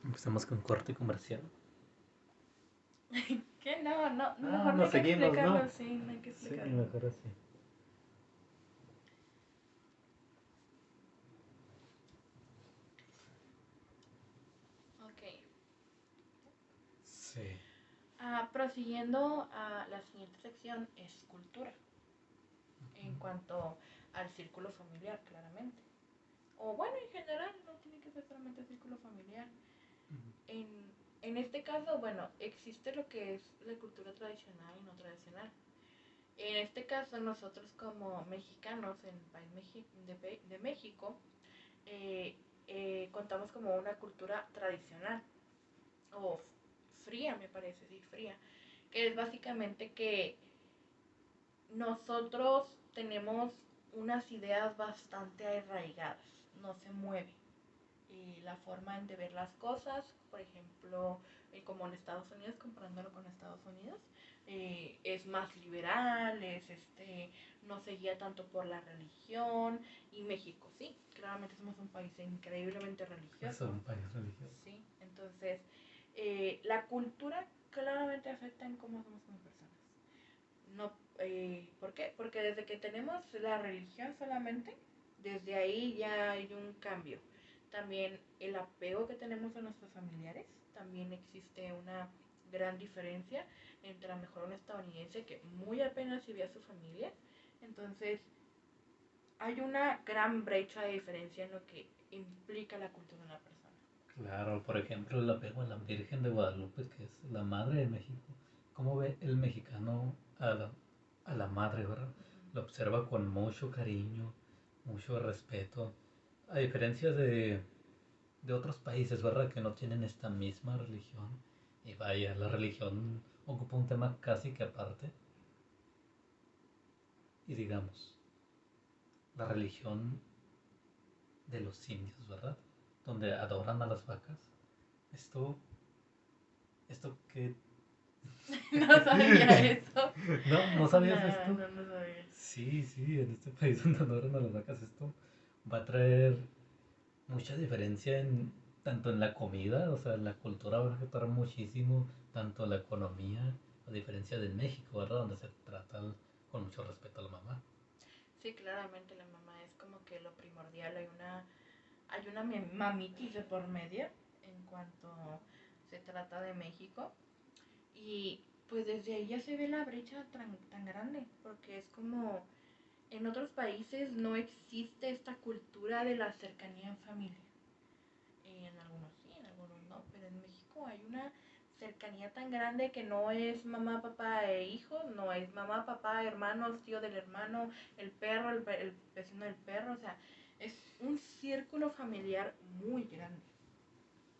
Empezamos con corte comercial. ¿Qué? No, no, Ah, mejor no no hay que seguimos, explicarlo ¿no? así, no hay que Sí, explicarlo. mejor así. Ok. Sí. Prosiguiendo a la siguiente sección es cultura, en cuanto al círculo familiar, claramente. O bueno, en general, no tiene que ser solamente círculo familiar. En, en este caso, bueno, existe lo que es la cultura tradicional y no tradicional. En este caso, nosotros como mexicanos en el país de México, eh, contamos como una cultura tradicional, o fría, me parece, sí, fría, que es básicamente que nosotros tenemos unas ideas bastante arraigadas, no se mueve. La forma de ver las cosas, por ejemplo, como en Estados Unidos, comparándolo con Estados Unidos, es más liberal, no se guía tanto por la religión, y México sí, claramente somos un país increíblemente Es religioso, un país religioso. sí, entonces la cultura claramente afecta en cómo somos como personas. No, ¿por qué? Porque desde que tenemos la religión solamente, desde ahí ya hay un cambio. También el apego que tenemos a nuestros familiares, también existe una gran diferencia entre a lo mejor un estadounidense que muy apenas si ve a su familia. Entonces, hay una gran brecha de diferencia en lo que implica la cultura de una persona. Claro, por ejemplo, el apego a la Virgen de Guadalupe, que es la madre de México. ¿Cómo ve el mexicano a la madre, verdad? Lo Uh-huh. observa con mucho cariño, mucho respeto. A diferencia de otros países, ¿verdad? Que no tienen esta misma religión. Y vaya, la religión ocupa un tema casi que aparte. Y digamos, la religión de los indios, ¿verdad? Donde adoran a las vacas. Esto, esto que... No sabía eso. No, ¿no sabías No, esto? no, no sabía. Sí, sí, en este país donde adoran a las vacas esto va a traer mucha diferencia en tanto en la comida, o sea, la cultura va a afectar muchísimo, tanto la economía, a diferencia de México, ¿verdad? Donde se trata con mucho respeto a la mamá. Sí, claramente la mamá es como que lo primordial. Hay una mamitis de por medio en cuanto se trata de México. Y pues desde ahí ya se ve la brecha tan grande, porque es como en otros países no existe esta cultura de la cercanía en familia. En algunos sí, en algunos no, pero en México hay una cercanía tan grande que no es mamá, papá e hijos, no es mamá, papá, hermanos, tío del hermano, el perro, el vecino del perro, o sea, es un círculo familiar muy grande.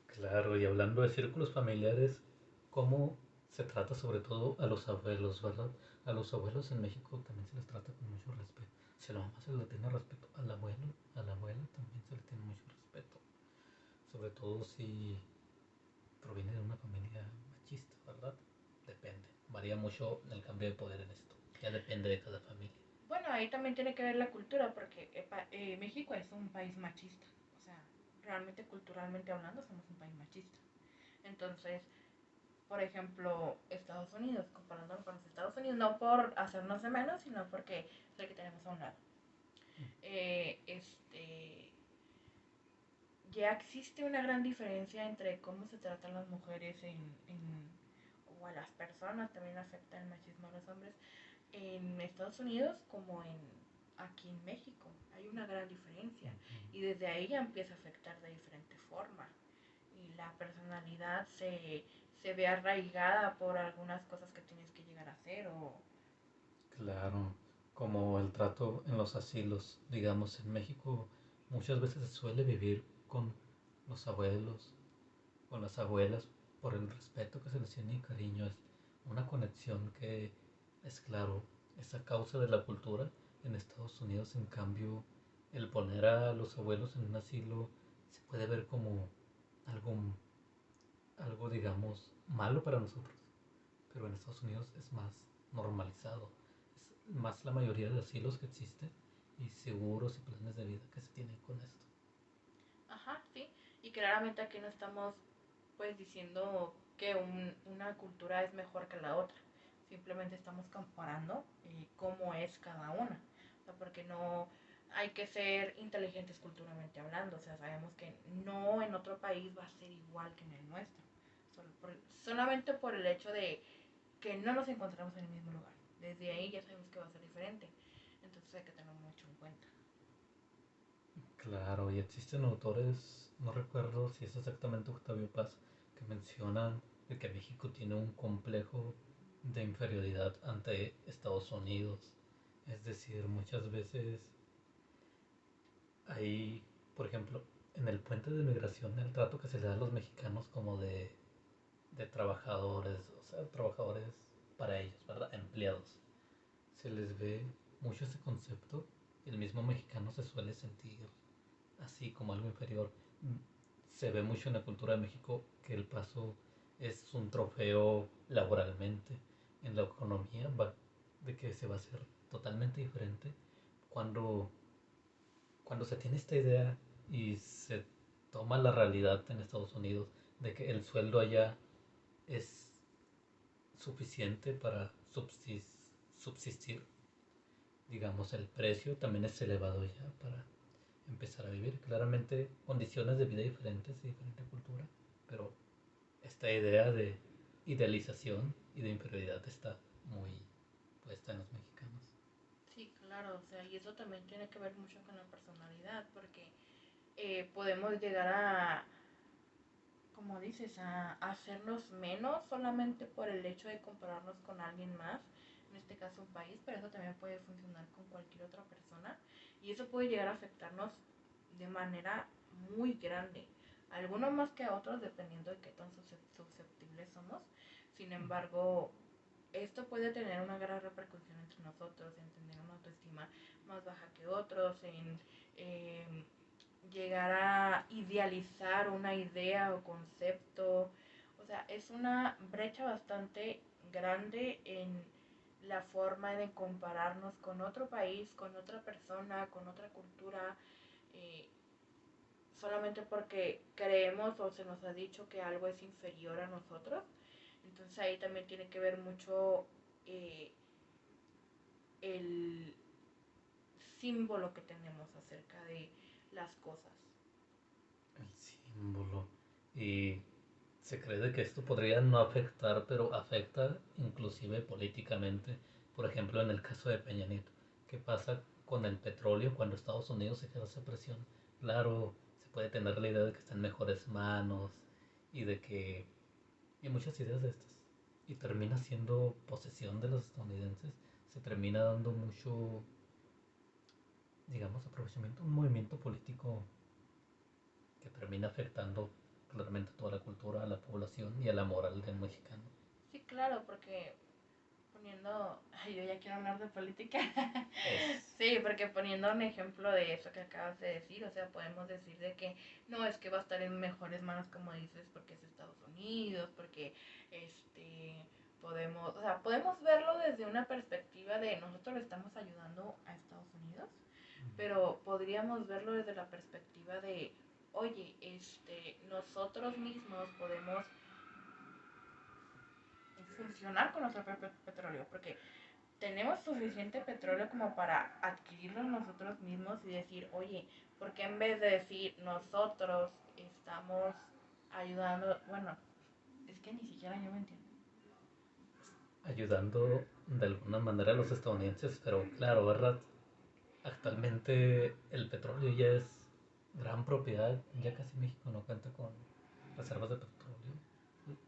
Claro, y hablando de círculos familiares, ¿cómo se trata sobre todo a los abuelos, verdad? A los abuelos en México también se les trata con mucho respeto. Si a la mamá se le tiene respeto, al abuelo, a la abuela también se le tiene mucho respeto. Sobre todo si proviene de una familia machista, ¿verdad? Depende. Varía mucho el cambio de poder en esto. Ya depende de cada familia. Bueno, ahí también tiene que ver la cultura, porque México es un país machista, o sea, realmente culturalmente hablando somos un país machista. Entonces, por ejemplo, Estados Unidos, comparándolo con los Estados Unidos, no por hacernos de menos, sino porque es el que tenemos a un lado. Eh, este, ya existe una gran diferencia entre cómo se tratan las mujeres o a las personas, también afecta el machismo a los hombres, en Estados Unidos como aquí en México. Hay una gran diferencia y desde ahí ya empieza a afectar de diferente forma. Y la personalidad se ve arraigada por algunas cosas que tienes que llegar a hacer o... Claro, como el trato en los asilos, digamos, en México muchas veces se suele vivir con los abuelos, con las abuelas, por el respeto que se les tiene y cariño. Es una conexión que es claro, es a causa de la cultura. En Estados Unidos, en cambio, el poner a los abuelos en un asilo se puede ver como algo, algo digamos, malo para nosotros, pero en Estados Unidos es más normalizado, es más la mayoría de asilos que existen y seguros y planes de vida que se tienen con esto. Ajá, sí. Y claramente aquí no estamos pues diciendo que una cultura es mejor que la otra. Simplemente estamos comparando cómo es cada una. O sea, porque no hay que ser inteligentes culturalmente hablando. O sea, sabemos que no en otro país va a ser igual que en el nuestro. Solamente por el hecho de que no nos encontramos en el mismo lugar. Desde ahí ya sabemos que va a ser diferente. Entonces hay que tenerlo mucho en cuenta. Claro, y existen autores, no recuerdo si es exactamente Octavio Paz, que mencionan de que México tiene un complejo de inferioridad ante Estados Unidos. Es decir, muchas veces hay, por ejemplo, en el puente de migración, el trato que se le da a los mexicanos como de trabajadores, o sea, trabajadores para ellos, ¿verdad? Empleados. Se les ve mucho ese concepto. El mismo mexicano se suele sentir así como algo inferior. Se ve mucho en la cultura de México que el paso es un trofeo laboralmente. En la economía va de que se va a hacer totalmente diferente cuando, cuando se tiene esta idea y se toma la realidad en Estados Unidos de que el sueldo allá es suficiente para subsistir. Digamos, el precio también es elevado ya para empezar a vivir. Claramente condiciones de vida diferentes y diferente cultura, pero esta idea de idealización y de inferioridad está muy puesta en los mexicanos. Sí, claro, o sea, y eso también tiene que ver mucho con la personalidad, porque podemos llegar a, como dices, a hacernos menos solamente por el hecho de compararnos con alguien más, en este caso un país, pero eso también puede funcionar con cualquier otra persona y eso puede llegar a afectarnos de manera muy grande, algunos más que a otros dependiendo de qué tan susceptibles somos. Sin embargo, esto puede tener una gran repercusión entre nosotros, en tener una autoestima más baja que otros, en llegar a idealizar una idea o concepto. O sea, es una brecha bastante grande en la forma de compararnos con otro país, con otra persona, con otra cultura, eh, solamente porque creemos o se nos ha dicho que algo es inferior a nosotros. Entonces ahí también tiene que ver mucho eh, el símbolo que tenemos acerca de las cosas. El símbolo. Y se cree de que esto podría no afectar, pero afecta inclusive políticamente. Por ejemplo, en el caso de Peña Nieto. ¿Qué pasa con el petróleo cuando Estados Unidos ejerce presión? Claro, se puede tener la idea de que está en mejores manos y de que... y muchas ideas de estas. Y termina siendo posesión de los estadounidenses. Se termina dando mucho, digamos, aprovechamiento, un movimiento político que termina afectando claramente toda la cultura, a la población y a la moral del mexicano. Sí, claro, porque poniendo, ay, yo ya quiero hablar de política. Es Sí, porque poniendo un ejemplo de eso que acabas de decir, o sea, podemos decir de que no es que va a estar en mejores manos como dices porque es Estados Unidos, porque podemos, o sea, podemos verlo desde una perspectiva de nosotros le estamos ayudando a Estados Unidos, pero podríamos verlo desde la perspectiva de, oye, nosotros mismos podemos funcionar con nuestro propio petróleo, porque tenemos suficiente petróleo como para adquirirlo nosotros mismos y decir, oye, ¿por qué en vez de decir nosotros estamos ayudando? Bueno, es que ni siquiera yo me entiendo. ayudando de alguna manera a los estadounidenses, pero claro, ¿verdad? Actualmente el petróleo ya es gran propiedad, ya casi México no cuenta con reservas de petróleo.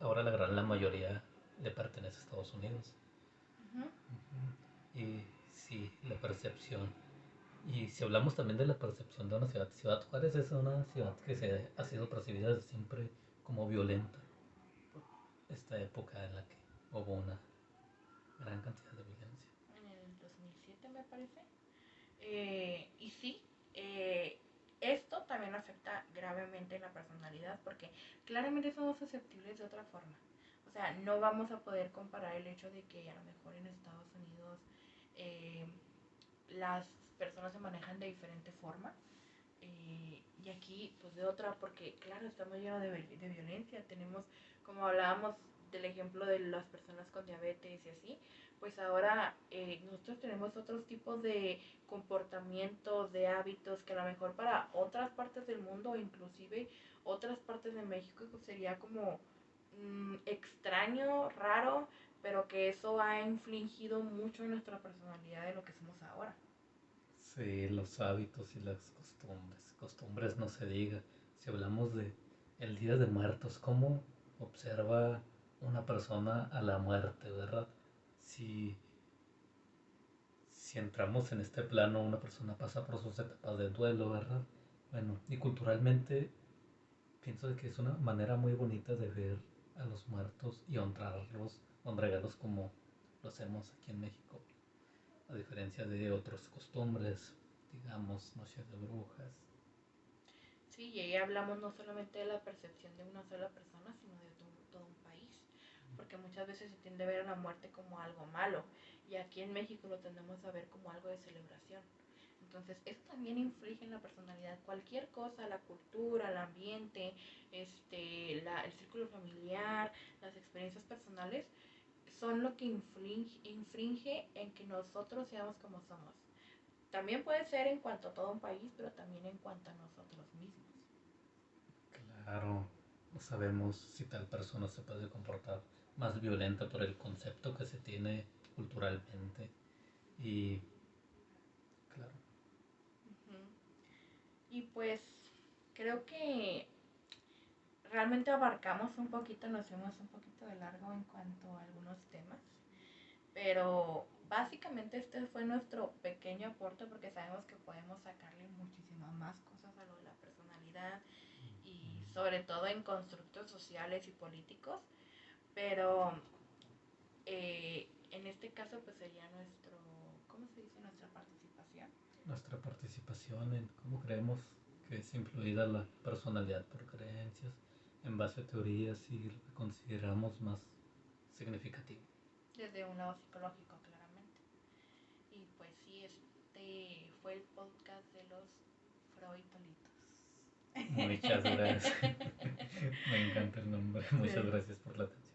Ahora la mayoría le pertenece a Estados Unidos. Uh -huh. Ujú. Y sí, la percepción. Y si hablamos también de la percepción de una ciudad, Ciudad Juárez es una ciudad que ha sido percibida desde siempre como violenta por esta época en la que hubo una gran cantidad de violencia. En el 2007 me parece. Y sí, eh, esto también afecta gravemente la personalidad porque claramente somos susceptibles de otra forma. O sea, no vamos a poder comparar el hecho de que a lo mejor en Estados Unidos eh, las personas se manejan de diferente forma. Y aquí, pues de otra, porque claro, estamos llenos de violencia. Tenemos, como hablábamos del ejemplo de las personas con diabetes y así, pues ahora nosotros tenemos otros tipos de comportamientos, de hábitos que a lo mejor para otras partes del mundo, inclusive otras partes de México, pues sería como extraño, raro, pero que eso ha infligido mucho en nuestra personalidad de lo que somos ahora. Sí, los hábitos y las costumbres. Costumbres no se diga. Si hablamos de el Día de Muertos, ¿cómo observa una persona a la muerte, verdad? Si, si entramos en este plano, una persona pasa por sus etapas de duelo, ¿verdad? Bueno, y culturalmente pienso de que es una manera muy bonita de ver a los muertos y honrarlos como lo hacemos aquí en México, a diferencia de otras costumbres, digamos, noches de brujas. Sí, y ahí hablamos no solamente de la percepción de una sola persona, sino de todo un país, porque muchas veces se tiende a ver a la muerte como algo malo, y aquí en México lo tendemos a ver como algo de celebración. Entonces, eso también inflige en la personalidad. Cualquier cosa, la cultura, el ambiente, el círculo familiar, las experiencias personales, son lo que infringe en que nosotros seamos como somos. También puede ser en cuanto a todo un país, pero también en cuanto a nosotros mismos. Claro, no sabemos si tal persona se puede comportar más violenta por el concepto que se tiene culturalmente. Y claro, Ujú. Y pues creo que realmente abarcamos un poquito, nos fuimos un poquito de largo en cuanto a algunos temas, pero básicamente este fue nuestro pequeño aporte porque sabemos que podemos sacarle muchísimas más cosas a lo de la personalidad y sobre todo en constructos sociales y políticos, pero en este caso pues sería nuestro, ¿cómo se dice? Nuestra participación. nuestra participación en cómo creemos que es influida la personalidad por creencias en base a teorías y lo que consideramos más significativo. Desde un lado psicológico, claramente. Y pues sí, este fue el podcast de los Freudolitos. Muchas gracias. Me encanta el nombre. Muchas Sí. gracias por la atención.